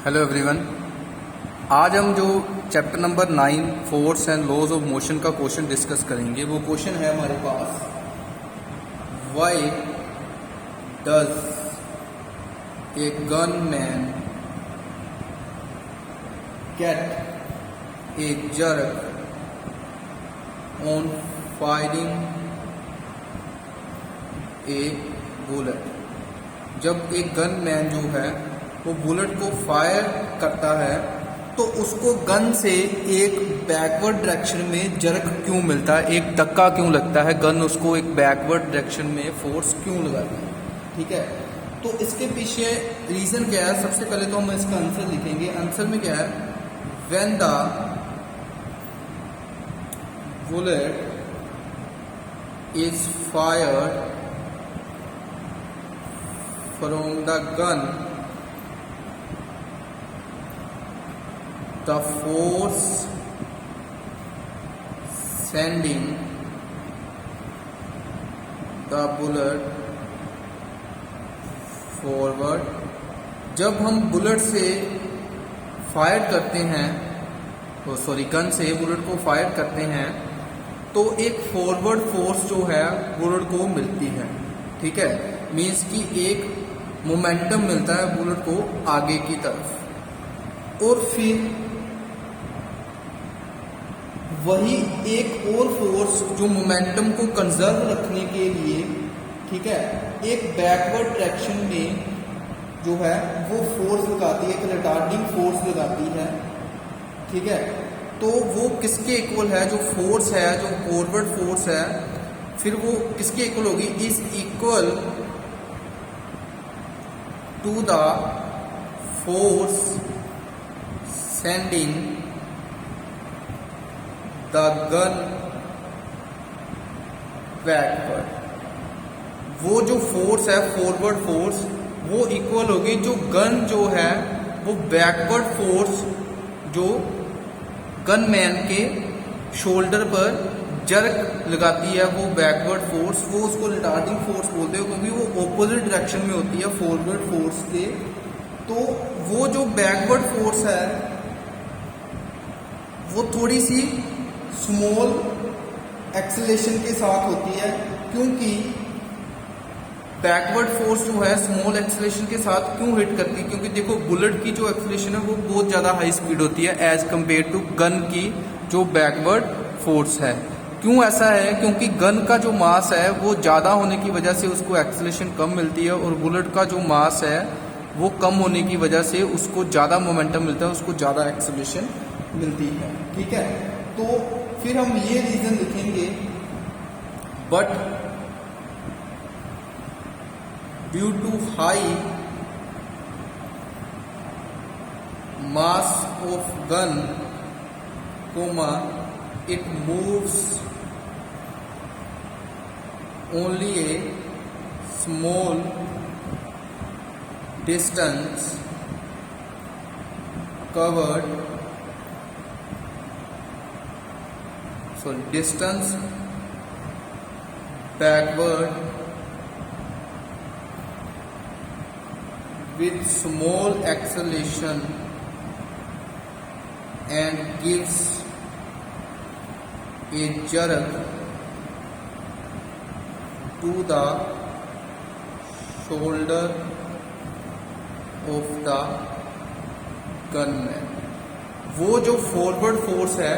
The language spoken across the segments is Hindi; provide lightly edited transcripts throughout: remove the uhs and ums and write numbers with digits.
Hello everyone. आज हम जो chapter number 9 force and laws of motion का क्वेश्चन डिस्कस करेंगे। वो क्वेश्चन है हमारे पास, why does a gun man get a jerk on firing a bullet. जब एक गन मैन जो है वो बुलेट को फायर करता है तो उसको गन से एक बैकवर्ड डायरेक्शन में जर्क क्यों मिलता है, एक धक्का क्यों लगता है, गन उसको एक बैकवर्ड डायरेक्शन में फोर्स क्यों लगाती है। ठीक है, तो इसके पीछे रीजन क्या है। सबसे पहले तो हम इसका आंसर लिखेंगे। आंसर में क्या है, when the bullet is fired from the gun, the force sending the bullet forward। जब हम बुलेट से फायर करते हैं, तो सॉरी गन से बुलेट को फायर करते हैं तो एक फॉरवर्ड फोर्स जो है बुलेट को मिलती है। ठीक है, मीन्स कि एक मोमेंटम मिलता है बुलेट को आगे की तरफ, और फिर वही एक और फोर्स जो मोमेंटम को कंजर्व रखने के लिए, ठीक है, एक बैकवर्ड डायरेक्शन में जो है वो फोर्स लगाती है, एक रिटार्डिंग फोर्स लगाती है। ठीक है, तो वो किसके इक्वल है, जो फोर्स है, जो फॉरवर्ड फोर्स है, फिर वो किसके इक्वल होगी, is equal to the force sending the gun backward. वो जो फोर्स है फॉरवर्ड फोर्स, वो इक्वल होगी जो गन जो है वो बैकवर्ड फोर्स जो गन मैन के शोल्डर पर जर्क लगाती है, वो बैकवर्ड फोर्स, वो उसको रिटार्डिंग फोर्स बोलते हैं क्योंकि वो ऑपोजिट डायरेक्शन में होती है फॉरवर्ड फोर्स के। तो वो जो बैकवर्ड फोर्स है वो थोड़ी सी स्मॉल एक्सेलेरेशन के साथ होती है, क्योंकि बैकवर्ड फोर्स जो है स्मॉल एक्सेलेरेशन के साथ क्यों हिट करती है, क्योंकि देखो बुलेट की जो एक्सेलेरेशन है वो बहुत ज़्यादा हाई स्पीड होती है एज कम्पेयर टू गन की जो बैकवर्ड फोर्स है। क्यों ऐसा है, क्योंकि गन का जो मास है वो ज़्यादा होने की वजह से उसको एक्सेलेरेशन कम मिलती है, और बुलेट का जो मास है वो कम होने की वजह से उसको ज़्यादा मोमेंटम मिलता है, उसको ज़्यादा एक्सेलेरेशन मिलती है। ठीक है, तो फिर हम ये रीज़न लिखेंगे, but due to high mass of gun comma it moves only a small distance covered, distance backward with small acceleration and gives a jerk to the shoulder of the gunman। वो जो फॉरवर्ड फोर्स है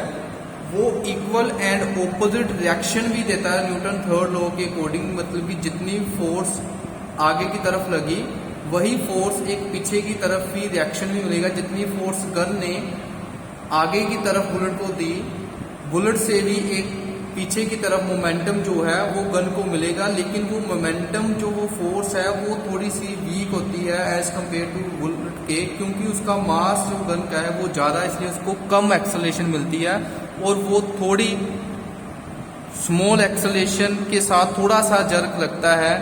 वो इक्वल एंड ऑपोजिट रिएक्शन भी देता है न्यूटन थर्ड लॉ के अकॉर्डिंग। मतलब कि जितनी फोर्स आगे की तरफ लगी वही फोर्स एक पीछे की तरफ भी रिएक्शन भी मिलेगा। जितनी फोर्स गन ने आगे की तरफ बुलेट को दी, बुलेट से भी एक पीछे की तरफ मोमेंटम जो है वो गन को मिलेगा, लेकिन वो मोमेंटम जो वो फोर्स है वो थोड़ी सी वीक होती है एज कम्पेयर टू बुलेट के, क्योंकि उसका मास जो गन का है वो ज़्यादा, इसलिए उसको कम एक्सेलेरेशन मिलती है, और वो थोड़ी स्मॉल एक्सेलेरेशन के साथ थोड़ा सा जर्क लगता है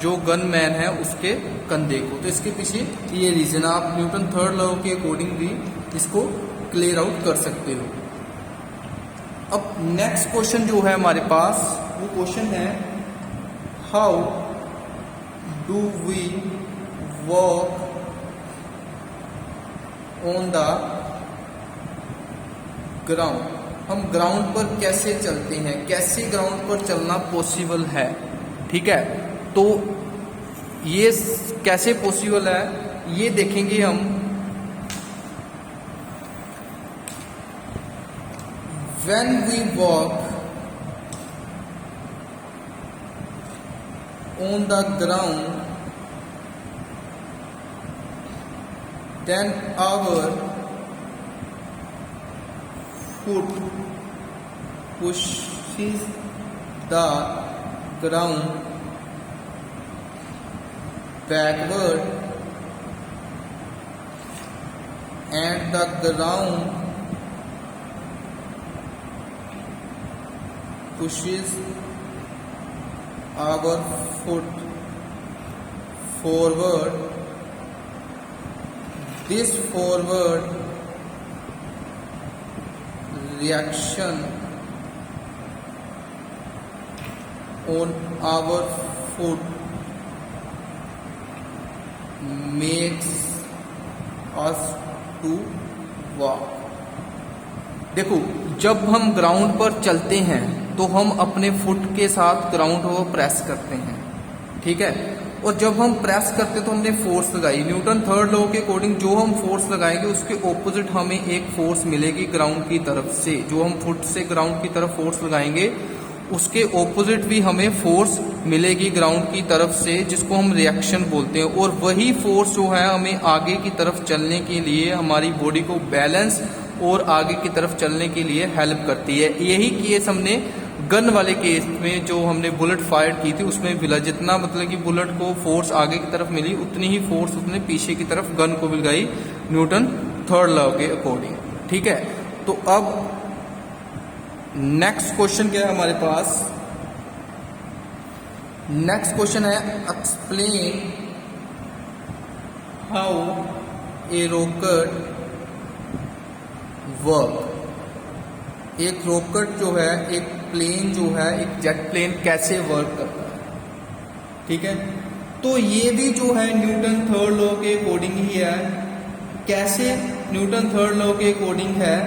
जो गन मैन है उसके कंधे को। तो इसके पीछे ये रीज़न, आप न्यूटन थर्ड लॉ के अकॉर्डिंग भी इसको क्लियर आउट कर सकते हो। अब नेक्स्ट क्वेश्चन जो है हमारे पास, वो क्वेश्चन है how do we work on the ground. हम ग्राउंड पर कैसे चलते हैं, कैसे ग्राउंड पर चलना पॉसिबल है, ठीक है। तो ये कैसे पॉसिबल है ये देखेंगे हम। When we walk on the ground then our foot pushes the ground backward and the ground pushes our foot forward. This forward reaction on our foot makes us to walk। देखो, जब हम ग्राउंड पर चलते हैं तो हम अपने फुट के साथ ग्राउंड को प्रेस करते हैं, ठीक है। और जब हम प्रेस करते तो हमने फोर्स लगाई। न्यूटन थर्ड लॉ के अकॉर्डिंग जो हम फोर्स लगाएंगे उसके ऑपोजिट हमें एक फोर्स मिलेगी ग्राउंड की तरफ से। जो हम फुट से ग्राउंड की तरफ फोर्स लगाएंगे उसके ऑपोजिट भी हमें फोर्स मिलेगी ग्राउंड की तरफ से, जिसको हम रिएक्शन बोलते हैं। और वही फोर्स जो है हमें आगे की तरफ चलने के लिए, हमारी बॉडी को बैलेंस और आगे की तरफ चलने के लिए हेल्प करती है। यही केस हमने गन वाले केस में जो हमने बुलेट फायर की थी उसमें मिला। जितना मतलब कि बुलेट को फोर्स आगे की तरफ मिली उतनी ही फोर्स उसने पीछे की तरफ गन को भी लगाई न्यूटन थर्ड लॉ के अकॉर्डिंग, ठीक है। तो अब नेक्स्ट क्वेश्चन क्या है हमारे पास। नेक्स्ट क्वेश्चन है explain how a rocket work. एक रॉकेट जो है, एक प्लेन जो है, एक जेट प्लेन कैसे वर्क करता है, ठीक है। तो ये भी जो है न्यूटन थर्ड लॉ के अकॉर्डिंग ही है। कैसे न्यूटन थर्ड लॉ के अकॉर्डिंग है,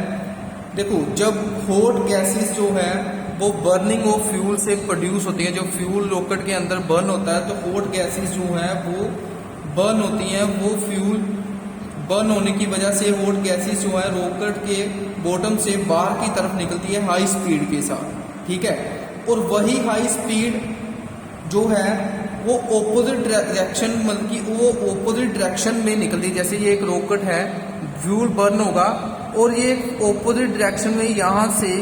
देखो, जब हॉट गैसेस जो है वो बर्निंग ऑफ फ्यूल से प्रोड्यूस होती है। जब फ्यूल रॉकेट के अंदर बर्न होता है तो हॉट गैसेस जो है वो बर्न होती हैं। वो फ्यूल बर्न होने की वजह से हॉट गैसेस जो है रॉकेट के बॉटम से बाहर की तरफ निकलती है हाई स्पीड के साथ, ठीक है। और वही हाई स्पीड जो है वो ऑपोजिट डायरेक्शन, मतलब कि वो ऑपोजिट डायरेक्शन में निकलती है। जैसे ये एक रॉकेट है, फ्यूल बर्न होगा और ये ऑपोजिट डायरेक्शन में यहाँ से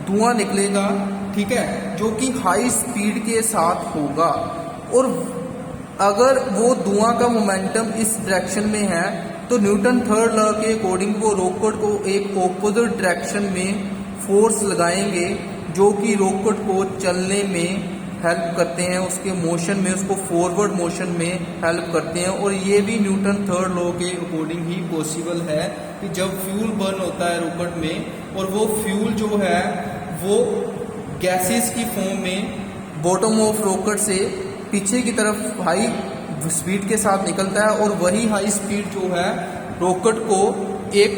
धुआं निकलेगा, ठीक है, जो कि हाई स्पीड के साथ होगा। और अगर वो धुआं का मोमेंटम इस डायरेक्शन में है तो न्यूटन थर्ड लॉ के अकॉर्डिंग वो रॉकेट को एक ऑपोजिट डायरेक्शन में फोर्स लगाएंगे जो कि रॉकेट को चलने में हेल्प करते हैं, उसके मोशन में, उसको फॉरवर्ड मोशन में हेल्प करते हैं। और ये भी न्यूटन थर्ड लॉ के अकॉर्डिंग ही पॉसिबल है कि जब फ्यूल बर्न होता है रॉकेट में और वो फ्यूल जो है वो गैसेस की फॉर्म में बॉटम ऑफ रॉकेट से पीछे की तरफ हाई स्पीड के साथ निकलता है। और वही हाई स्पीड जो है रॉकेट को एक,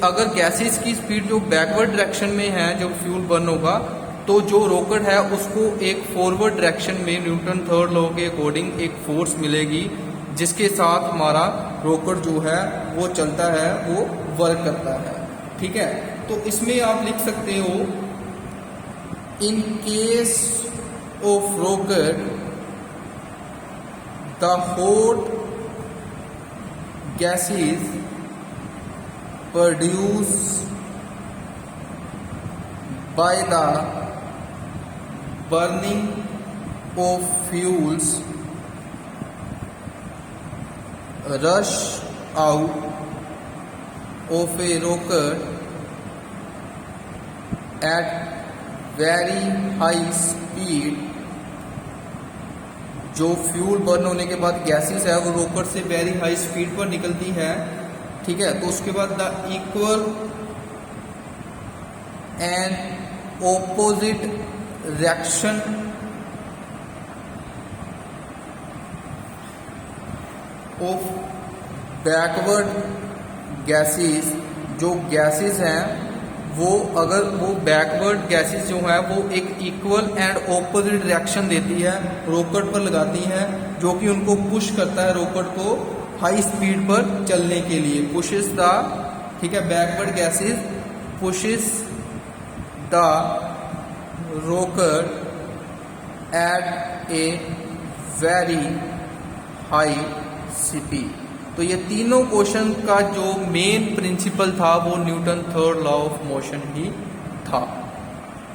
अगर गैसेस की स्पीड जो बैकवर्ड डायरेक्शन में है जब फ्यूल बर्न होगा तो जो रॉकेट है उसको एक फॉरवर्ड डायरेक्शन में न्यूटन थर्ड लॉ के अकॉर्डिंग एक फोर्स मिलेगी जिसके साथ हमारा रॉकेट जो है वो चलता है, वो वर्क करता है, ठीक है। तो इसमें आप लिख सकते हो, in case of rocket the hot gases produced by the burning of fuels rush out of a rocket at very high speed। जो फ्यूल बर्न होने के बाद गैसेस है वो रॉकेट से वेरी हाई स्पीड पर निकलती है, ठीक है। तो उसके बाद the equal and opposite reaction of backward gases, जो गैसेस हैं वो अगर वो बैकवर्ड गैसेस जो है वो एक इक्वल एंड ऑपोजिट रिएक्शन देती है, रॉकेट पर लगाती हैं, जो कि उनको पुश करता है रॉकेट को हाई स्पीड पर चलने के लिए। पुशेस द, ठीक है, backward gases pushes the rocket at a very high speed. तो ये तीनों क्वेश्चन का जो मेन प्रिंसिपल था वो Newton third law of motion he